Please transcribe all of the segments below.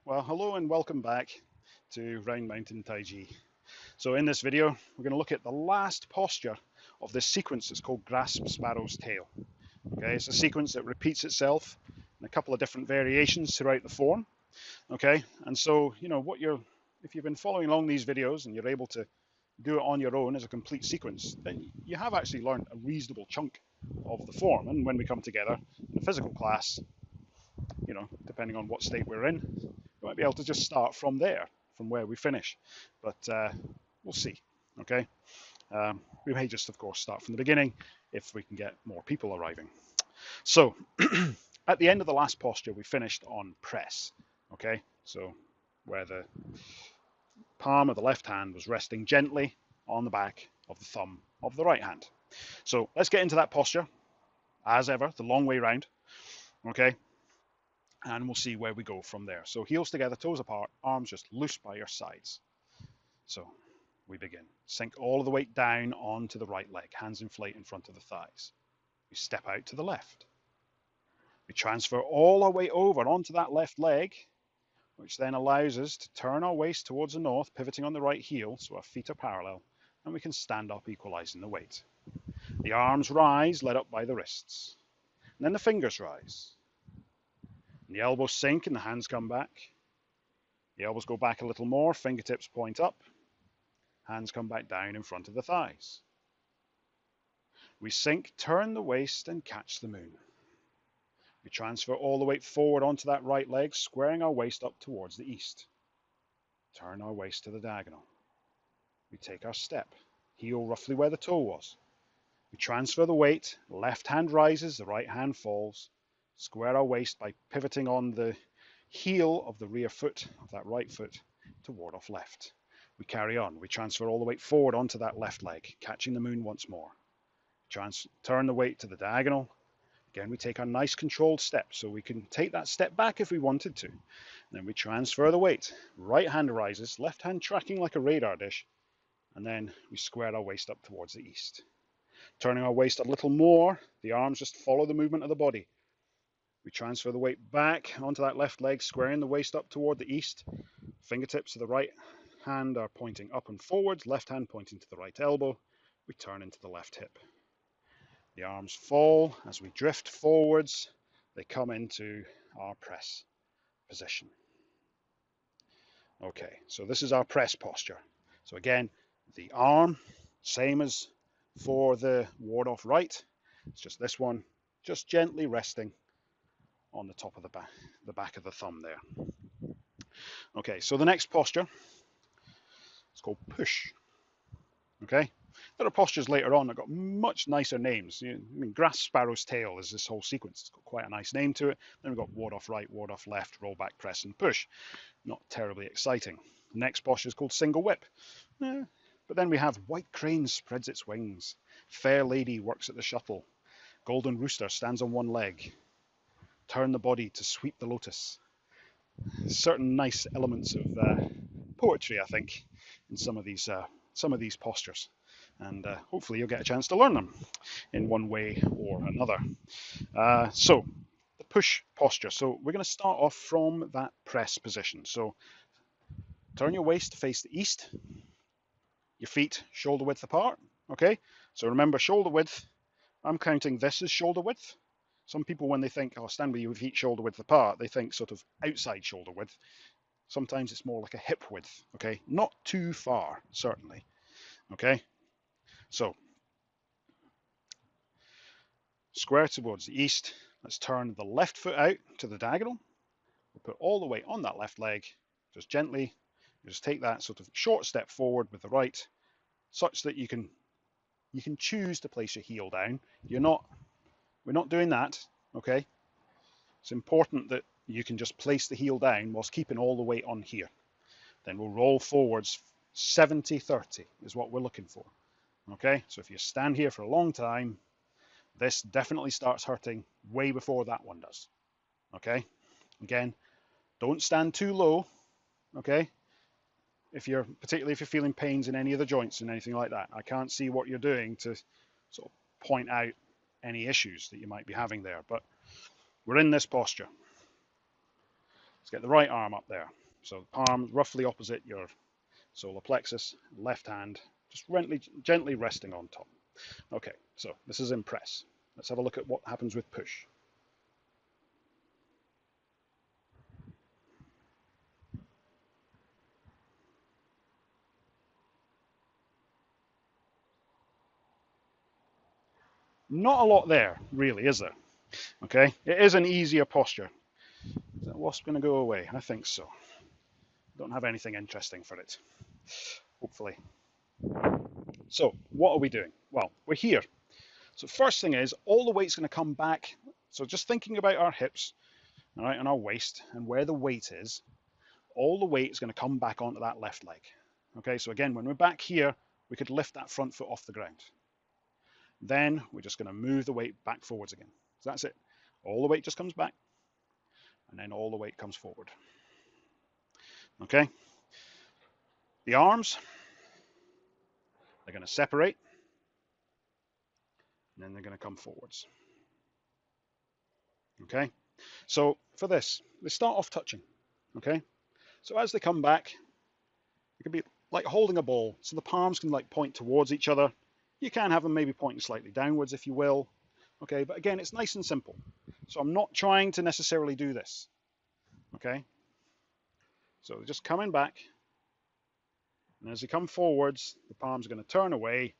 Well, hello and welcome back to Round Mountain Tai Chi. So in this video, we're going to look at the last posture of this sequence that's called Grasp Sparrow's Tail. Okay, it's a sequence that repeats itself in a couple of different variations throughout the form. Okay, and so, if you've been following along these videos and you're able to do it on your own as a complete sequence, then you have actually learned a reasonable chunk of the form. And when we come together in a physical class, depending on what state we're in, we might be able to just start from there, from where we finish. But we'll see. Okay. We may just, of course, start from the beginning if we can get more people arriving. So, at the end of the last posture, we finished on press. Okay. So, where the palm of the left hand was resting gently on the back of the thumb of the right hand. So, let's get into that posture. As ever, the long way round. Okay. And we'll see where we go from there. So heels together, toes apart, arms just loose by your sides. So we begin. Sink all of the weight down onto the right leg, hands inflate in front of the thighs. We step out to the left. We transfer all our weight over onto that left leg, which then allows us to turn our waist towards the north, pivoting on the right heel so our feet are parallel, and we can stand up, equalizing the weight. The arms rise, led up by the wrists. And then the fingers rise. The elbows sink and the hands come back. The elbows go back a little more, fingertips point up, hands come back down in front of the thighs. We sink, turn the waist and catch the moon. We transfer all the weight forward onto that right leg, squaring our waist up towards the east. Turn our waist to the diagonal. We take our step, heel roughly where the toe was. We transfer the weight, left hand rises, the right hand falls. Square our waist by pivoting on the heel of the rear foot of that right foot to ward off left. We carry on. We transfer all the weight forward onto that left leg, catching the moon once more. Turn the weight to the diagonal. Again, we take a nice controlled step, so we can take that step back if we wanted to. Then we transfer the weight. Right hand rises, left hand tracking like a radar dish, and then we square our waist up towards the east. Turning our waist a little more, the arms just follow the movement of the body. We transfer the weight back onto that left leg, squaring the waist up toward the east. Fingertips of the right hand are pointing up and forwards, left hand pointing to the right elbow. We turn into the left hip. The arms fall as we drift forwards. They come into our press position. Okay, so this is our press posture. So again, the arm, same as for the ward off right. It's just this one, just gently resting on the top of the back of the thumb there. Okay, so the next posture is called push. Okay, there are postures later on that got much nicer names. Grasp Sparrow's Tail is this whole sequence. It's got quite a nice name to it. Then we've got ward off right, ward off left, roll back, press, and push. Not terribly exciting. The next posture is called single whip. But then we have white crane spreads its wings. Fair lady works at the shuttle. Golden rooster stands on one leg. Turn the body to sweep the lotus. Certain nice elements of poetry, I think, in some of these postures, and hopefully you'll get a chance to learn them in one way or another. So the push posture. So we're going to start off from that press position. So turn your waist to face the east. Your feet shoulder width apart. Okay. So remember, shoulder width. I'm counting this as shoulder width. Some people, when they think, oh, stand with your feet shoulder width apart, they think sort of outside shoulder width. Sometimes it's more like a hip width, okay? Not too far, certainly, okay? So, square towards the east. Let's turn the left foot out to the diagonal. We'll put all the weight on that left leg, just gently. Just take that sort of short step forward with the right, such that you can choose to place your heel down. We're not doing that, okay? It's important that you can just place the heel down whilst keeping all the weight on here. Then we'll roll forwards 70-30 is what we're looking for, okay? So if you stand here for a long time, this definitely starts hurting way before that one does, okay? Again, don't stand too low, okay? Particularly if you're feeling pains in any of the joints and anything like that. I can't see what you're doing to sort of point out any issues that you might be having there, but we're in this posture. Let's get the right arm up there. So palm roughly opposite your solar plexus, left hand just gently resting on top. Okay, so this is in press. Let's have a look at what happens with push. Not a lot there, really, is there? Okay, it is an easier posture. Is that wasp going to go away? I think so. Don't have anything interesting for it, hopefully. So what are we doing? Well, we're here. So first thing is, all the weight's going to come back. So just thinking about our hips, all right, and our waist, and where the weight is, all the weight is going to come back onto that left leg. Okay, so again, when we're back here, we could lift that front foot off the ground. Then we're just going to move the weight back forwards again. So that's it. All the weight just comes back, and then all the weight comes forward. Okay? The arms, they're going to separate, and then they're going to come forwards. Okay? So for this, they start off touching. Okay? So as they come back, it can be like holding a ball. So the palms can like point towards each other. You can have them maybe pointing slightly downwards if you will. Okay, but again, it's nice and simple. So I'm not trying to necessarily do this. Okay? So they're just coming back. And as they come forwards, the palms are going to turn away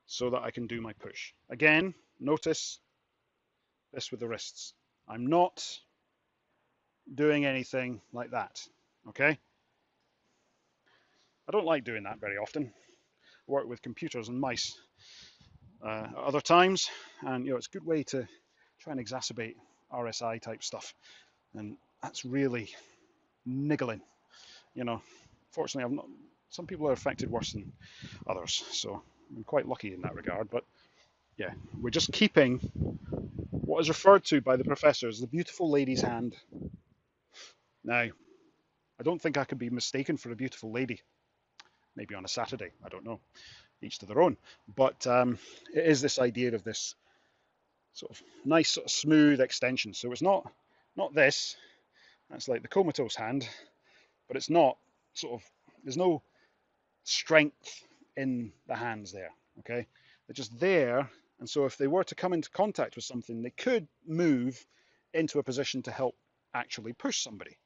so that I can do my push. Again, notice this with the wrists. I'm not doing anything like that. Okay? I don't like doing that very often. I work with computers and mice at other times, and it's a good way to try and exacerbate RSI type stuff, and that's really niggling. Fortunately, I'm not. Some people are affected worse than others, so I'm quite lucky in that regard. But yeah, we're just keeping what is referred to by the professor as the beautiful lady's hand. Now, I don't think I could be mistaken for a beautiful lady. Maybe on a Saturday, I don't know. Each to their own. But it is this idea of this sort of nice, sort of smooth extension. So it's not this. That's like the comatose hand, but it's not sort of. There's no strength in the hands there. Okay, they're just there, and so if they were to come into contact with something, they could move into a position to help actually push somebody.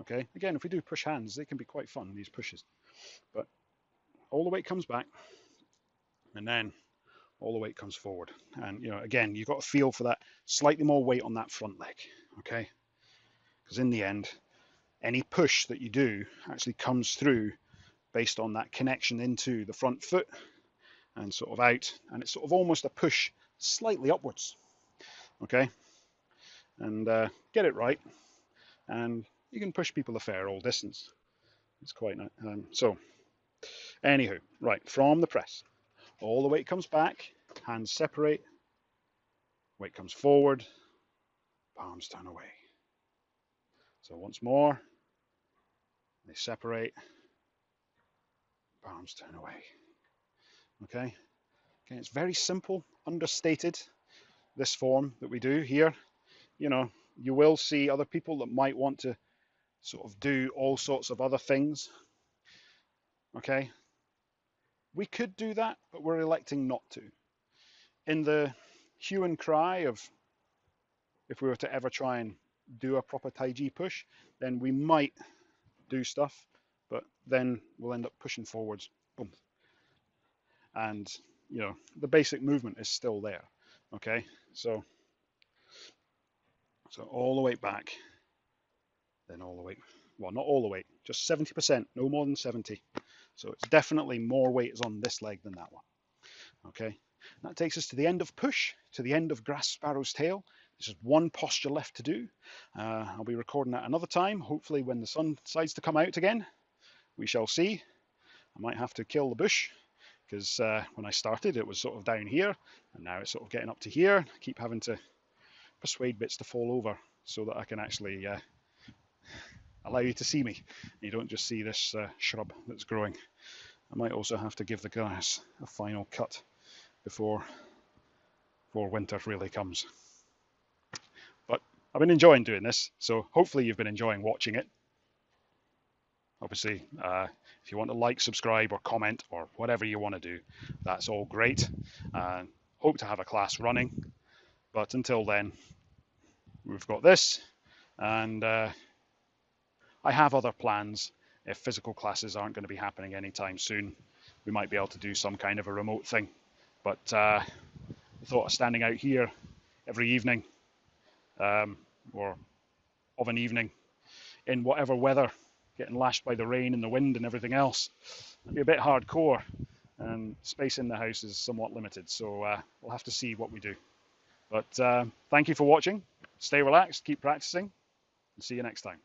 Okay, again, if we do push hands, they can be quite fun, these pushes. But all the weight comes back, and then all the weight comes forward. And again, you've got to feel for that slightly more weight on that front leg. Okay, because in the end, any push that you do actually comes through based on that connection into the front foot and sort of out, and it's sort of almost a push slightly upwards. Okay, and get it right, and you can push people a fair old distance. It's quite nice. So anywho, right, from the press, all the weight comes back, hands separate, weight comes forward, palms turn away. So once more, they separate, palms turn away. Okay, it's very simple, understated, this form that we do here. You will see other people that might want to sort of do all sorts of other things. Okay, we could do that, but we're electing not to. In the hue and cry of if we were to ever try and do a proper Tai Chi push, then we might do stuff, but then we'll end up pushing forwards, boom. And the basic movement is still there. Okay, so all the way back, then all the way, well, not all the weight, just 70%, no more than 70. So it's definitely more weight is on this leg than that one. Okay, that takes us to the end of push, to the end of Grasp Sparrow's tail. There's just one posture left to do. I'll be recording that another time, hopefully when the sun decides to come out again. We shall see. I might have to kill the bush, because when I started it was sort of down here, and now it's sort of getting up to here. I keep having to persuade bits to fall over so that I can actually allow you to see me. You don't just see this shrub that's growing. I might also have to give the grass a final cut before winter really comes. But I've been enjoying doing this, so hopefully you've been enjoying watching it. Obviously, if you want to like, subscribe, or comment, or whatever you want to do, that's all great. Hope to have a class running, but until then, we've got this, and I have other plans. If physical classes aren't going to be happening anytime soon, we might be able to do some kind of a remote thing. But the thought of standing out here every evening, or of an evening, in whatever weather, getting lashed by the rain and the wind and everything else, it'd be a bit hardcore, and space in the house is somewhat limited, so we'll have to see what we do. But thank you for watching. Stay relaxed, keep practicing, and see you next time.